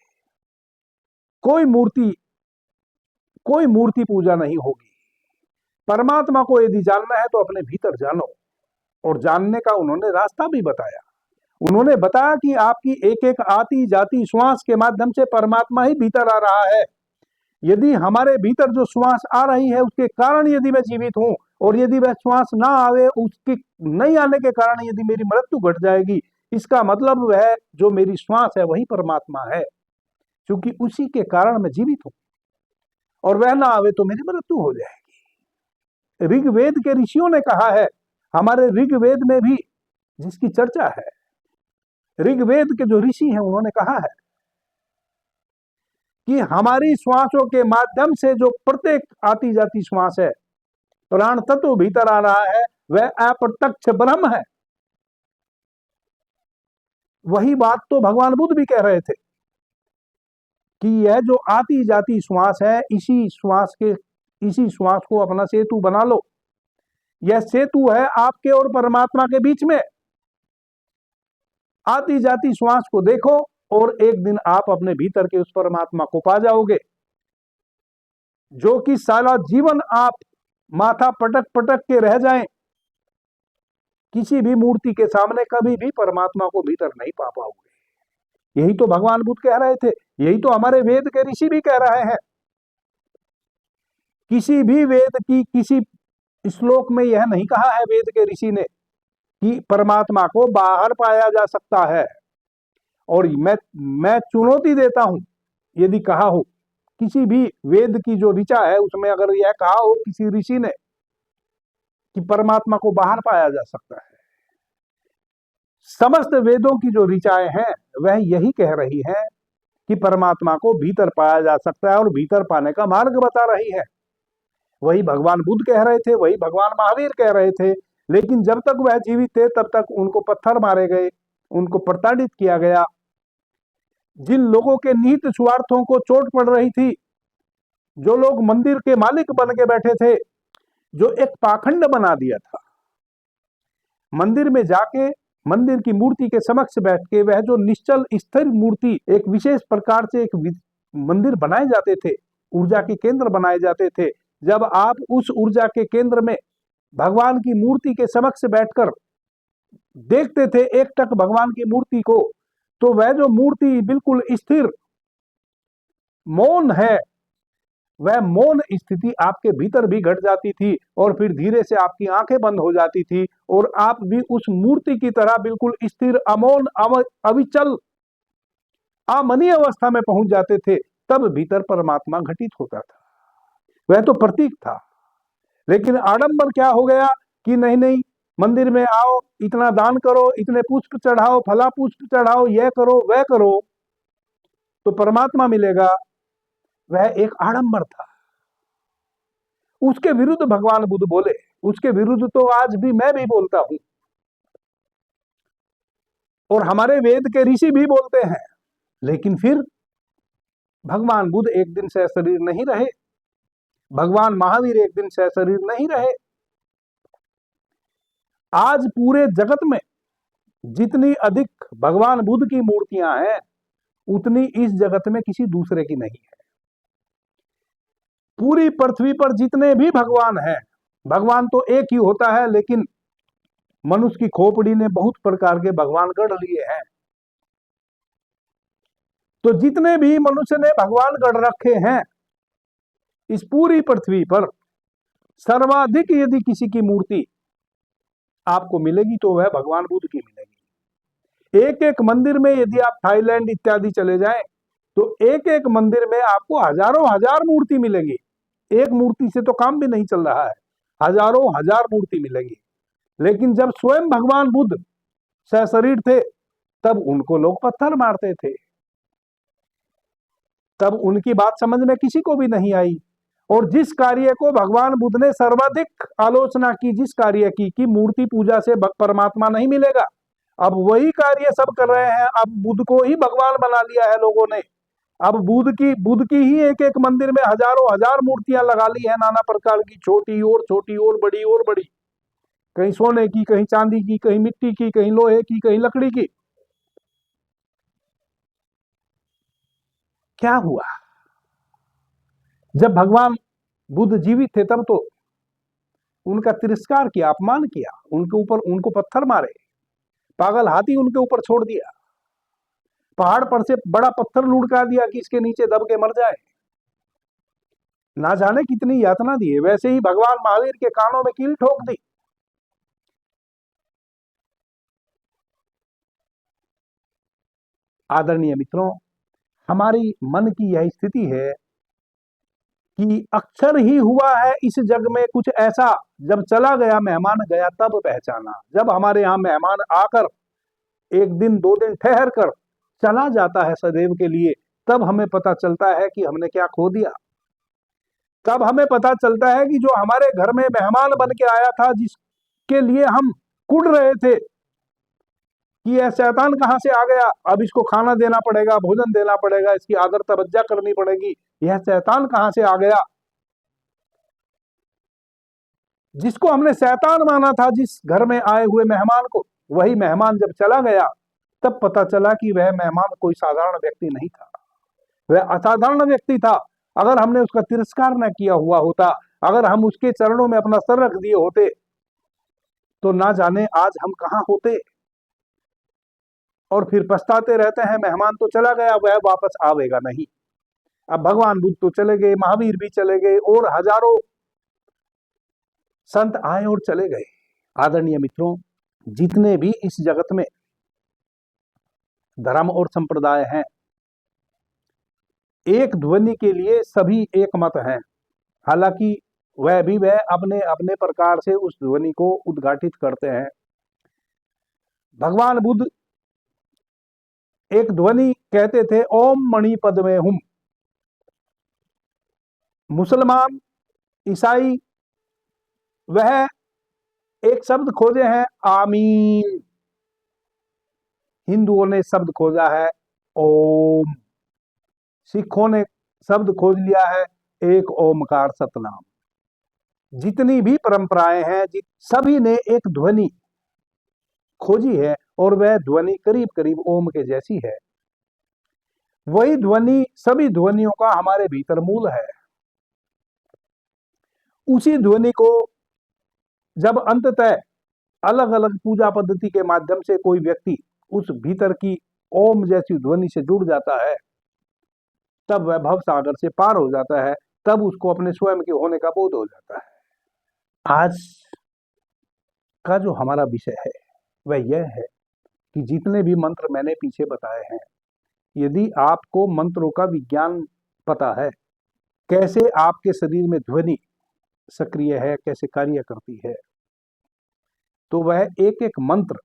कोई मूर्ति पूजा नहीं होगी, परमात्मा को यदि जानना है तो अपने भीतर जानो, और जानने का उन्होंने रास्ता भी बताया। उन्होंने बताया कि आपकी एक एक आती जाती श्वास के माध्यम से परमात्मा ही भीतर आ रहा है। यदि हमारे भीतर जो श्वास आ रही है उसके कारण यदि मैं जीवित हूं, और यदि वह श्वास ना आवे, उसके नहीं आने के कारण यदि मेरी मृत्यु घट जाएगी, इसका मतलब वह जो मेरी श्वास है वही परमात्मा है, क्योंकि उसी के कारण मैं जीवित हूं, और वह ना आवे तो मेरी मृत्यु हो जाएगी। ऋग्वेद के ऋषियों ने कहा है, हमारे ऋग्वेद में भी जिसकी चर्चा है, ऋग्वेद के जो ऋषि हैं उन्होंने कहा है कि हमारी श्वासों के माध्यम से जो प्रत्येक आती जाती श्वास है, प्राण तत्व भीतर आ रहा है, वह अप्रत्यक्ष ब्रह्म है। वही बात तो भगवान बुद्ध भी कह रहे थे कि यह जो आती जाती श्वास है, इसी श्वास को अपना सेतु बना लो। यह सेतु है आपके और परमात्मा के बीच में। आती जाती श्वास को देखो और एक दिन आप अपने भीतर के उस परमात्मा को पा जाओगे, जो कि सारा जीवन आप माथा पटक पटक के रह जाएं, किसी भी मूर्ति के सामने कभी भी परमात्मा को भीतर नहीं पा पाओगे। यही तो भगवान बुद्ध कह रहे थे, यही तो हमारे वेद के ऋषि भी कह रहे हैं। किसी भी वेद की किसी श्लोक में यह नहीं कहा है वेद के ऋषि ने कि परमात्मा को बाहर पाया जा सकता है। और मैं चुनौती देता हूं, यदि कहा हो किसी भी वेद की जो ऋचा है उसमें अगर यह कहा हो किसी ऋषि ने कि परमात्मा को बाहर पाया जा सकता है, समस्त वेदों की जो ऋचाएं हैं वह यही कह रही है कि परमात्मा को भीतर पाया जा सकता है और भीतर पाने का मार्ग बता रही है। वही भगवान बुद्ध कह रहे थे, वही भगवान महावीर कह रहे थे, लेकिन जब तक वह जीवित थे तब तक उनको पत्थर मारे गए, उनको प्रताड़ित किया गया। जिन लोगों के निहित स्वार्थों को चोट पड़ रही थी, जो लोग मंदिर के मालिक बन के बैठे थे, जो एक पाखंड बना दिया था, मंदिर में जाके मंदिर की मूर्ति के समक्ष बैठ के वह जो निश्चल स्थिर मूर्ति, एक विशेष प्रकार से एक मंदिर बनाए जाते थे, ऊर्जा के केंद्र बनाए जाते थे, जब आप उस ऊर्जा के केंद्र में भगवान की मूर्ति के समक्ष बैठकर देखते थे एक टक भगवान की मूर्ति को, तो वह जो मूर्ति बिल्कुल स्थिर मौन है, वह मौन स्थिति आपके भीतर भी घट जाती थी, और फिर धीरे से आपकी आंखें बंद हो जाती थी और आप भी उस मूर्ति की तरह बिल्कुल स्थिर, अमौन, अविचल, अमनीय अवस्था में पहुंच जाते थे। तब भीतर परमात्मा घटित होता था। वह तो प्रतीक था। लेकिन आडंबर क्या हो गया कि नहीं नहीं, मंदिर में आओ, इतना दान करो, इतने पुष्प चढ़ाओ, फला पुष्प चढ़ाओ, यह करो वह करो तो परमात्मा मिलेगा। वह एक आडंबर था। उसके विरुद्ध भगवान बुद्ध बोले, उसके विरुद्ध तो आज भी मैं भी बोलता हूं, और हमारे वेद के ऋषि भी बोलते हैं। लेकिन फिर भगवान बुद्ध एक दिन से शरीर नहीं रहे, भगवान महावीर एक दिन से शरीर नहीं रहे। आज पूरे जगत में जितनी अधिक भगवान बुद्ध की मूर्तियां हैं, उतनी इस जगत में किसी दूसरे की नहीं है। पूरी पृथ्वी पर जितने भी भगवान हैं, भगवान तो एक ही होता है, लेकिन मनुष्य की खोपड़ी ने बहुत प्रकार के भगवान गढ़ लिए हैं। तो जितने भी मनुष्य ने भगवान गढ़ रखे हैं इस पूरी पृथ्वी पर, सर्वाधिक यदि किसी की मूर्ति आपको मिलेगी तो वह भगवान बुद्ध की मिलेगी। एक एक मंदिर में यदि आप थाईलैंड इत्यादि चले जाएं तो एक एक मंदिर में आपको हजारों हजार मूर्ति मिलेंगी। एक मूर्ति से तो काम भी नहीं चल रहा है, हजारों हजार मूर्ति मिलेगी। लेकिन जब स्वयं भगवान बुद्ध सशरीर थे तब उनको लोग पत्थर मारते थे, तब उनकी बात समझ में किसी को भी नहीं आई। और जिस कार्य को भगवान बुद्ध ने सर्वाधिक आलोचना की, जिस कार्य की कि मूर्ति पूजा से परमात्मा नहीं मिलेगा, अब वही कार्य सब कर रहे हैं। अब बुद्ध को ही भगवान बना लिया है लोगों ने अब बुद्ध की ही एक एक मंदिर में हजारों हजार मूर्तियां लगा ली है, नाना प्रकार की, छोटी और बड़ी, कहीं सोने की, कहीं चांदी की, कहीं मिट्टी की, कहीं लोहे की, कहीं लकड़ी की। क्या हुआ? जब भगवान बुद्ध जीवित थे तब तो उनका तिरस्कार किया, अपमान किया, उनको पत्थर मारे, पागल हाथी उनके ऊपर छोड़ दिया, पहाड़ पर से बड़ा पत्थर लुढ़का दिया कि इसके नीचे दब के मर जाए। ना जाने कितनी यातना दी है। वैसे ही भगवान महावीर के कानों में कील ठोक दी। आदरणीय मित्रों, हमारी मन की यह स्थिति है कि अक्सर ही हुआ है इस जग में कुछ ऐसा, जब चला गया मेहमान गया तब पहचाना। जब हमारे यहाँ मेहमान आकर एक दिन दो दिन ठहर कर चला जाता है सदैव के लिए, तब हमें पता चलता है कि हमने क्या खो दिया। तब हमें पता चलता है कि जो हमारे घर में मेहमान बन के आया था, जिसके लिए हम कुढ़ रहे थे कि यह शैतान कहां से आ गया, अब इसको खाना देना पड़ेगा, भोजन देना पड़ेगा, इसकी आदर तवज्जा करनी पड़ेगी, यह शैतान कहां से आ गया, जिसको हमने शैतान माना था जिस घर में आए हुए मेहमान को, वही मेहमान जब चला गया तब पता चला कि वह मेहमान कोई साधारण व्यक्ति नहीं था, वह असाधारण व्यक्ति था। अगर हमने उसका तिरस्कार न किया हुआ होता, अगर हम उसके चरणों में अपना सर रख दिए होते, तो ना जाने आज हम कहां होते। और फिर पछताते रहते हैं, मेहमान तो चला गया, वह वापस आवेगा नहीं। अब भगवान बुद्ध तो चले गए, महावीर भी चले गए, और हजारों संत आए और चले गए। आदरणीय मित्रों, जितने भी इस जगत में धर्म और संप्रदाय हैं, एक ध्वनि के लिए सभी एक मत हैं। हालांकि वह अपने अपने प्रकार से उस ध्वनि को उद्घाटित करते हैं। भगवान बुद्ध एक ध्वनि कहते थे, ओम मणि पद में हुम। मुसलमान, ईसाई, वह एक शब्द खोजे हैं, आमीन। हिंदुओं ने शब्द खोजा है ओम। सिखों ने शब्द खोज लिया है एक ओमकार सतनाम। जितनी भी परंपराएं हैं, सभी ने एक ध्वनि खोजी है, और वह ध्वनि करीब करीब ओम के जैसी है। वही ध्वनि सभी ध्वनियों का हमारे भीतर मूल है। उसी ध्वनि को जब अंततः अलग अलग पूजा पद्धति के माध्यम से कोई व्यक्ति उस भीतर की ओम जैसी ध्वनि से जुड़ जाता है, तब वह भव सागर से पार हो जाता है, तब उसको अपने स्वयं के होने का बोध हो जाता है। आज का जो हमारा विषय है वह यह है कि जितने भी मंत्र मैंने पीछे बताए हैं, यदि आपको मंत्रों का विज्ञान पता है, कैसे आपके शरीर में ध्वनि सक्रिय है, कैसे कार्य करती है, तो वह एक एक मंत्र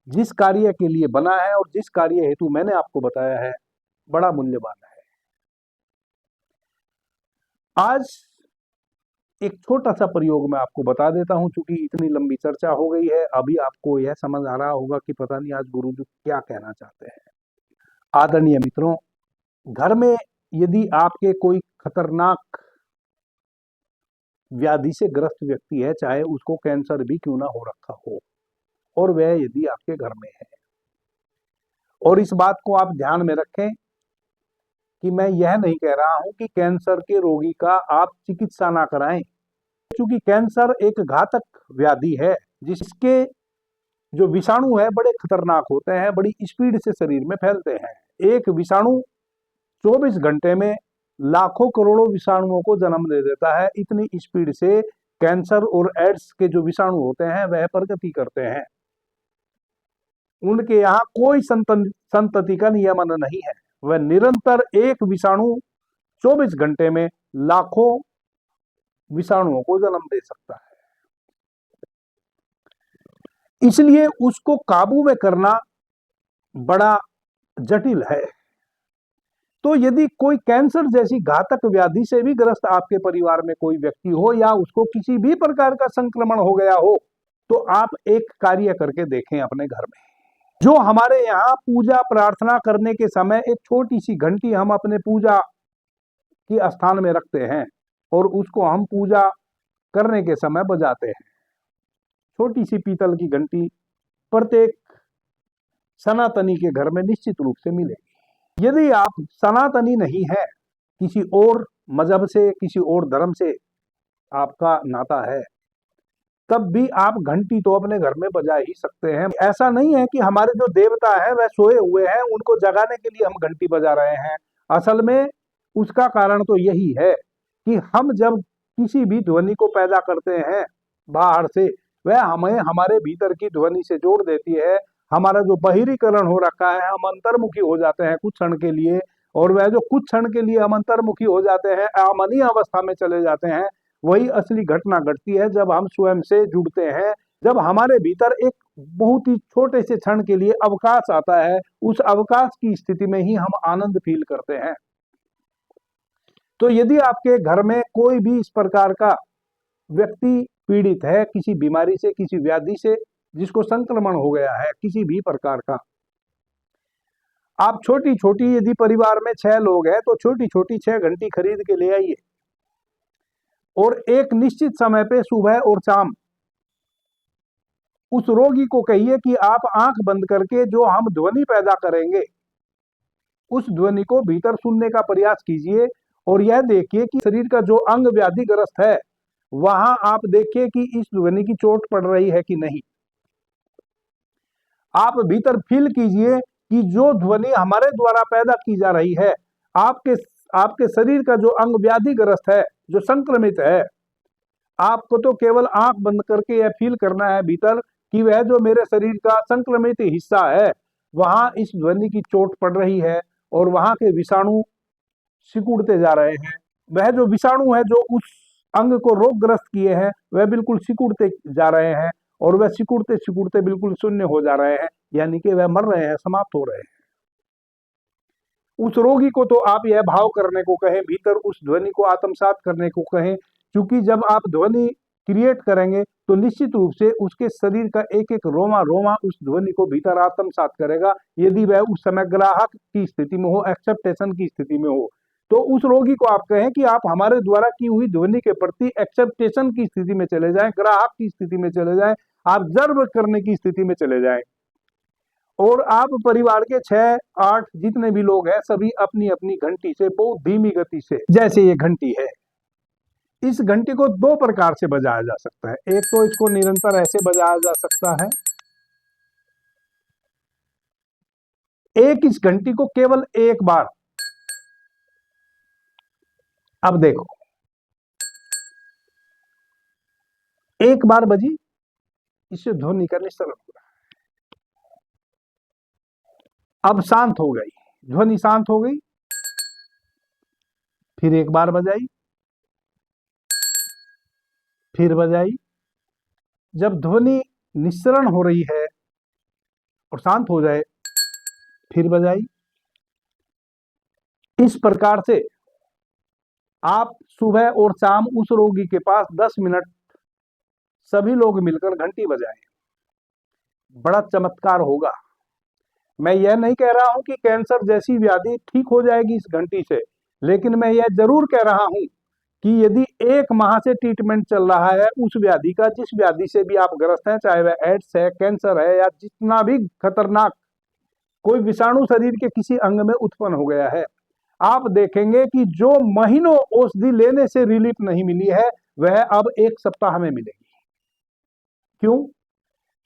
जिस कार्य के लिए बना है और जिस कार्य हेतु मैंने आपको बताया है, बड़ा मूल्यवान है। आज एक छोटा सा प्रयोग मैं आपको बता देता हूं, चूंकि इतनी लंबी चर्चा हो गई है, अभी आपको यह समझ आ रहा होगा कि पता नहीं आज गुरुजी क्या कहना चाहते हैं। आदरणीय मित्रों, घर में यदि आपके कोई खतरनाक व्याधि से ग्रस्त व्यक्ति है, चाहे उसको कैंसर भी क्यों ना हो रखा हो, और वह यदि आपके घर में है, और इस बात को आप ध्यान में रखें कि मैं यह नहीं कह रहा हूं कि कैंसर के रोगी का आप चिकित्सा ना कराएं, क्योंकि कैंसर एक घातक व्याधि है जिसके जो विषाणु है बड़े खतरनाक होते हैं, बड़ी स्पीड से शरीर में फैलते हैं। एक विषाणु 24 घंटे में लाखों करोड़ों विषाणुओं को जन्म दे देता है। इतनी स्पीड से कैंसर और एड्स के जो विषाणु होते हैं वह प्रगति करते हैं। उनके यहाँ कोई संतति का नियमन नहीं है, वह निरंतर एक विषाणु 24 घंटे में लाखों विषाणुओं को जन्म दे सकता है। इसलिए उसको काबू में करना बड़ा जटिल है। तो यदि कोई कैंसर जैसी घातक व्याधि से भी ग्रस्त आपके परिवार में कोई व्यक्ति हो, या उसको किसी भी प्रकार का संक्रमण हो गया हो, तो आप एक कार्य करके देखें अपने घर में। जो हमारे यहाँ पूजा प्रार्थना करने के समय एक छोटी सी घंटी हम अपने पूजा की स्थान में रखते हैं और उसको हम पूजा करने के समय बजाते हैं। छोटी सी पीतल की घंटी प्रत्येक सनातनी के घर में निश्चित रूप से मिलेगी। यदि आप सनातनी नहीं है, किसी और मजहब से, किसी और धर्म से आपका नाता है, तब भी आप घंटी तो अपने घर में बजा ही सकते हैं। ऐसा नहीं है कि हमारे जो देवता है वह सोए हुए हैं, उनको जगाने के लिए हम घंटी बजा रहे हैं। असल में उसका कारण तो यही है कि हम जब किसी भी ध्वनि को पैदा करते हैं बाहर से, वह हमें हमारे भीतर की ध्वनि से जोड़ देती है। हमारा जो बहिरीकरण हो रखा है, हम अंतर्मुखी हो जाते हैं कुछ क्षण के लिए, और वह जो कुछ क्षण के लिए हम अंतर्मुखी हो जाते हैं, अमनी अवस्था में चले जाते हैं, वही असली घटना घटती है जब हम स्वयं से जुड़ते हैं। जब हमारे भीतर एक बहुत ही छोटे से क्षण के लिए अवकाश आता है, उस अवकाश की स्थिति में ही हम आनंद फील करते हैं। तो यदि आपके घर में कोई भी इस प्रकार का व्यक्ति पीड़ित है किसी बीमारी से, किसी व्याधि से, जिसको संक्रमण हो गया है किसी भी प्रकार का, आप छोटी छोटी, यदि परिवार में 6 लोग हैं तो छोटी छोटी 6 घंटी खरीद के ले आइए और एक निश्चित समय पे सुबह और शाम उस रोगी को कहिए कि आप आंख बंद करके जो हम ध्वनि पैदा करेंगे उस ध्वनि को भीतर सुनने का प्रयास कीजिए और यह देखिए कि शरीर का जो अंग व्याधिग्रस्त है वहां आप देखिए कि इस ध्वनि की चोट पड़ रही है कि नहीं। आप भीतर फील कीजिए कि जो ध्वनि हमारे द्वारा पैदा की जा रही है, आपके आपके शरीर का जो अंग व्याधिग्रस्त है, जो संक्रमित है, आपको तो केवल आंख बंद करके यह फील करना है भीतर कि वह जो मेरे शरीर का संक्रमित हिस्सा है वहां इस ध्वनि की चोट पड़ रही है और वहां के विषाणु सिकुड़ते जा रहे हैं। वह जो विषाणु है जो उस अंग को रोगग्रस्त किए हैं वह बिल्कुल सिकुड़ते जा रहे हैं और वह सिकुड़ते सिकुड़ते बिल्कुल शून्य हो जा रहे हैं, यानी कि वह मर रहे हैं, समाप्त हो रहे हैं। उस रोगी को तो आप यह भाव करने को कहें, भीतर उस ध्वनि को आत्मसात करने को कहें, क्योंकि जब आप ध्वनि क्रिएट करेंगे तो निश्चित रूप से उसके शरीर का एक एक रोमा रोमा उस ध्वनि को भीतर आत्मसात करेगा। यदि वह उस समय ग्राहक की स्थिति में हो, एक्सेप्टेशन की स्थिति में हो, तो उस रोगी को आप कहें कि आप हमारे द्वारा की हुई ध्वनि के प्रति एक्सेप्टेशन की स्थिति में चले जाएं, ग्राहक की स्थिति में चले जाएं, ऑब्जर्व करने की स्थिति में चले जाएं। और आप परिवार के 6-8 जितने भी लोग हैं सभी अपनी अपनी घंटी से बहुत धीमी गति से, जैसे ये घंटी है, इस घंटी को 2 प्रकार से बजाया जा सकता है। एक तो इसको निरंतर ऐसे बजाया जा सकता है, एक इस घंटी को केवल एक बार, अब देखो एक बार बजी, इससे ध्वनि का निस्सरण हुआ, अब शांत हो गई, ध्वनि शांत हो गई, फिर एक बार बजाई, फिर बजाई। जब ध्वनि निस्सरण हो रही है और शांत हो जाए फिर बजाई। इस प्रकार से आप सुबह और शाम उस रोगी के पास 10 मिनट सभी लोग मिलकर घंटी बजाएं, बड़ा चमत्कार होगा। मैं यह नहीं कह रहा हूं कि कैंसर जैसी व्याधि ठीक हो जाएगी इस घंटी से, लेकिन मैं यह जरूर कह रहा हूं कि यदि 1 माह से ट्रीटमेंट चल रहा है उस व्याधि का, जिस व्याधि से भी आप ग्रस्त हैं, चाहे वह एड्स है, कैंसर है, या जितना भी खतरनाक कोई विषाणु शरीर के किसी अंग में उत्पन्न हो गया है, आप देखेंगे कि जो महीनों औषधि लेने से रिलीफ नहीं मिली है वह अब 1 सप्ताह में मिलेगी। क्यों?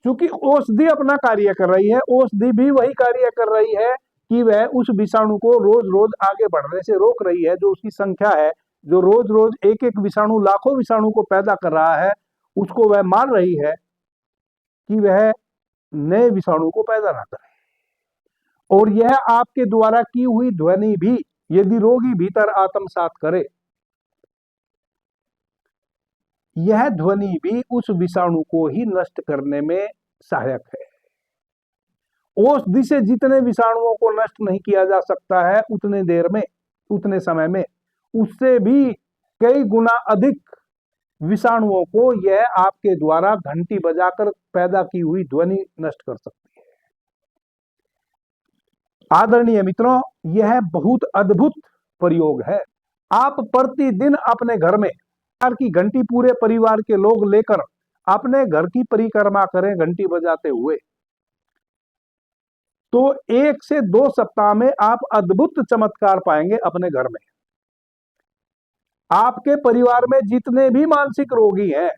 क्योंकि औषधि अपना कार्य कर रही है, औषधि भी वही कार्य कर रही है कि वह उस विषाणु को रोज रोज आगे बढ़ने से रोक रही है। जो उसकी संख्या है, जो रोज रोज एक एक विषाणु लाखों विषाणु को पैदा कर रहा है, उसको वह मार रही है कि वह नए विषाणु को पैदा ना करे। और यह आपके द्वारा की हुई ध्वनि भी यदि रोगी भीतर आत्मसात करे, यह ध्वनि भी उस विषाणु को ही नष्ट करने में सहायक है। औषधि से जितने विषाणुओं को नष्ट नहीं किया जा सकता है उतने देर में, उतने समय में, उससे भी कई गुना अधिक विषाणुओं को यह आपके द्वारा घंटी बजाकर पैदा की हुई ध्वनि नष्ट कर सकती है। आदरणीय मित्रों, यह बहुत अद्भुत प्रयोग है। आप प्रतिदिन अपने घर में की घंटी पूरे परिवार के लोग लेकर अपने घर की परिक्रमा करें घंटी बजाते हुए, तो 1 से 2 सप्ताह में आप अद्भुत चमत्कार पाएंगे अपने घर में। आपके परिवार में जितने भी मानसिक रोगी हैं,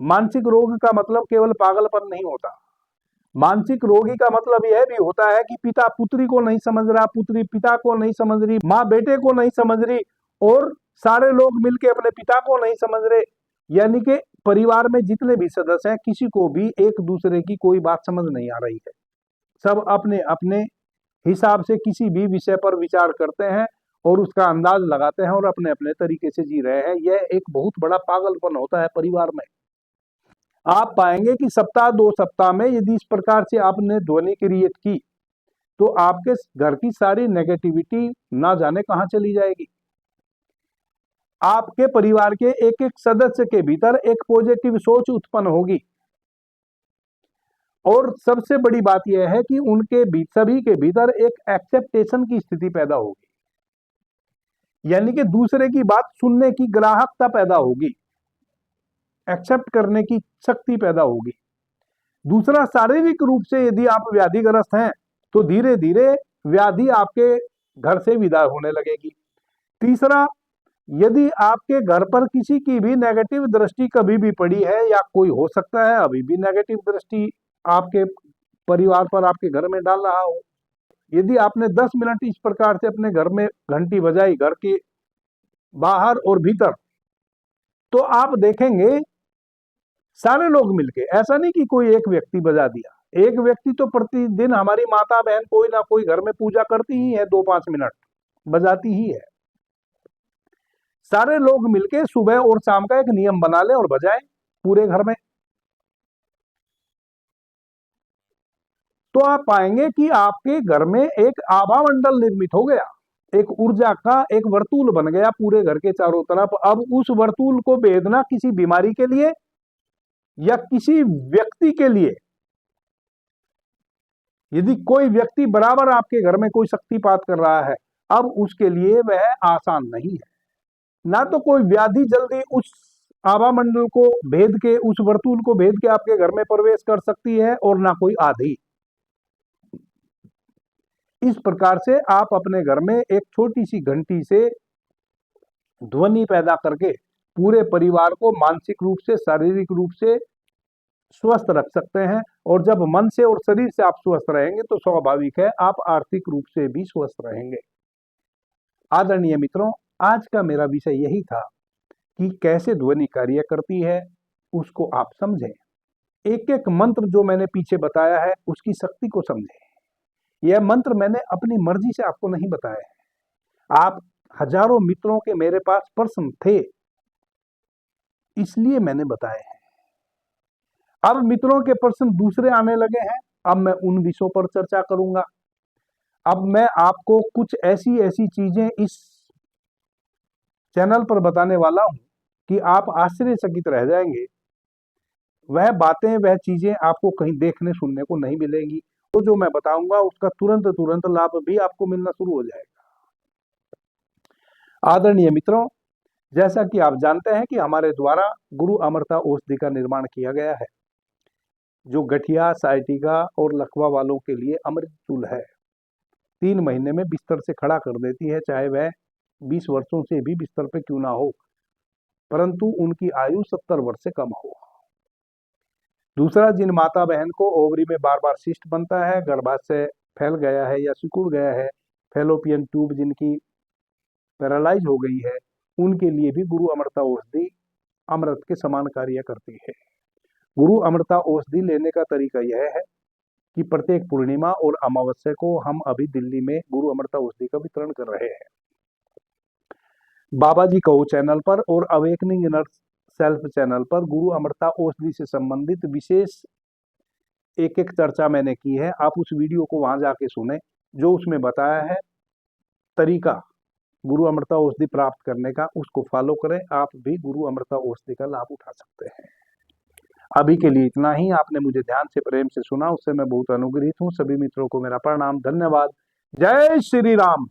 मानसिक रोग का मतलब केवल पागलपन नहीं होता। मानसिक रोगी का मतलब यह भी होता है कि पिता पुत्री को नहीं समझ रहा, पुत्री पिता को नहीं समझ रही, माँ बेटे को नहीं समझ रही और सारे लोग मिलके अपने पिता को नहीं समझ रहे। यानी कि परिवार में जितने भी सदस्य हैं, किसी को भी एक दूसरे की कोई बात समझ नहीं आ रही है। सब अपने अपने हिसाब से किसी भी विषय पर विचार करते हैं और उसका अंदाज लगाते हैं और अपने अपने तरीके से जी रहे हैं। यह एक बहुत बड़ा पागलपन होता है परिवार में। आप पाएंगे कि सप्ताह 2 सप्ताह में यदि इस प्रकार से आपने ध्वनि क्रिएट की, तो आपके घर की सारी नेगेटिविटी ना जाने कहां चली जाएगी। आपके परिवार के एक एक सदस्य के भीतर एक पॉजिटिव सोच उत्पन्न होगी और सबसे बड़ी बात यह है कि उनके सभी के भीतर एक एक्सेप्टेशन की स्थिति पैदा होगी। यानी कि दूसरे की बात सुनने की ग्राहकता पैदा होगी, एक्सेप्ट करने की शक्ति पैदा होगी। दूसरा, शारीरिक रूप से यदि आप व्याधिग्रस्त हैं तो धीरे धीरे व्याधि आपके घर से विदा होने लगेगी। तीसरा, यदि आपके घर पर किसी की भी नेगेटिव दृष्टि कभी भी पड़ी है या कोई हो सकता है अभी भी नेगेटिव दृष्टि आपके परिवार पर आपके घर में डाल रहा हो, यदि आपने 10 मिनट इस प्रकार से अपने घर में घंटी बजाई, घर के बाहर और भीतर, तो आप देखेंगे सारे लोग मिलके, ऐसा नहीं कि कोई एक व्यक्ति बजा दिया। एक व्यक्ति तो प्रतिदिन हमारी माता बहन कोई ना कोई घर में पूजा करती ही है, 2-5 मिनट बजाती ही है। सारे लोग मिलके सुबह और शाम का एक नियम बना ले और बजाएं पूरे घर में, तो आप पाएंगे कि आपके घर में एक आभा मंडल निर्मित हो गया, एक ऊर्जा का एक वर्तुल बन गया पूरे घर के चारों तरफ। अब उस वर्तुल को भेदना किसी बीमारी के लिए या किसी व्यक्ति के लिए, यदि कोई व्यक्ति बराबर आपके घर में कोई शक्तिपात कर रहा है, अब उसके लिए वह आसान नहीं है। ना तो कोई व्याधि जल्दी उस आभा मंडल को भेद के, उस वर्तुल को भेद के आपके घर में प्रवेश कर सकती है और ना कोई आधी। इस प्रकार से आप अपने घर में एक छोटी सी घंटी से ध्वनि पैदा करके पूरे परिवार को मानसिक रूप से, शारीरिक रूप से स्वस्थ रख सकते हैं। और जब मन से और शरीर से आप स्वस्थ रहेंगे तो स्वाभाविक है आप आर्थिक रूप से भी स्वस्थ रहेंगे। आदरणीय मित्रों, आज का मेरा विषय यही था कि कैसे ध्वनि कार्य करती है, उसको आप समझें। एक एक मंत्र जो मैंने पीछे बताया है उसकी शक्ति को समझें। यह मंत्र मैंने अपनी मर्जी से आपको नहीं बताया है। आप हजारों मित्रों के मेरे पास प्रश्न थे, इसलिए मैंने बताए हैं। अब मित्रों के प्रश्न दूसरे आने लगे हैं, अब मैं उन विषयों पर चर्चा करूंगा। अब मैं आपको कुछ ऐसी ऐसी चीजें इस चैनल पर बताने वाला हूं कि आप आश्चर्यचकित रह जाएंगे। वह बातें, वह चीजें आपको कहीं देखने सुनने को नहीं मिलेंगी। तो जो मैं बताऊंगा उसका तुरंत तुरंत लाभ भी आपको मिलना शुरू हो जाएगा। आदरणीय मित्रों, जैसा कि आप जानते हैं कि हमारे द्वारा गुरु अमृता औषधि का निर्माण किया गया है, जो गठिया, साइटिका और लकवा वालों के लिए अमृततुल्य है। 3 महीने में बिस्तर से खड़ा कर देती है, चाहे वह 20 वर्षों से भी बिस्तर पे क्यों ना हो, परंतु उनकी आयु 70 वर्ष से कम हो। दूसरा, जिन माता बहन को ओवरी में बार बार सिस्ट बनता है, गर्भाशय फैल गया है या सिकुड़ गया है, फैलोपियन ट्यूब जिनकी पैरालाइज हो गई है, उनके लिए भी गुरु अमृता औषधि अमृत के समान कार्य करती है। गुरु अमृता औषधि लेने का तरीका यह है कि प्रत्येक पूर्णिमा और अमावस्या को हम अभी दिल्ली में गुरु अमृता औषधि का वितरण कर रहे हैं। बाबा जी कहो चैनल पर और अवेकनिंग इनर सेल्फ चैनल पर गुरु अमृता औषधि से संबंधित विशेष एक एक चर्चा मैंने की है। आप उस वीडियो को वहां जाके सुने, जो उसमें बताया है तरीका गुरु अमृता औषधि प्राप्त करने का, उसको फॉलो करें। आप भी गुरु अमृता औषधि का लाभ उठा सकते हैं। अभी के लिए इतना ही। आपने मुझे ध्यान से, प्रेम से सुना, उससे मैं बहुत अनुग्रहित हूँ। सभी मित्रों को मेरा प्रणाम, धन्यवाद। जय श्री राम।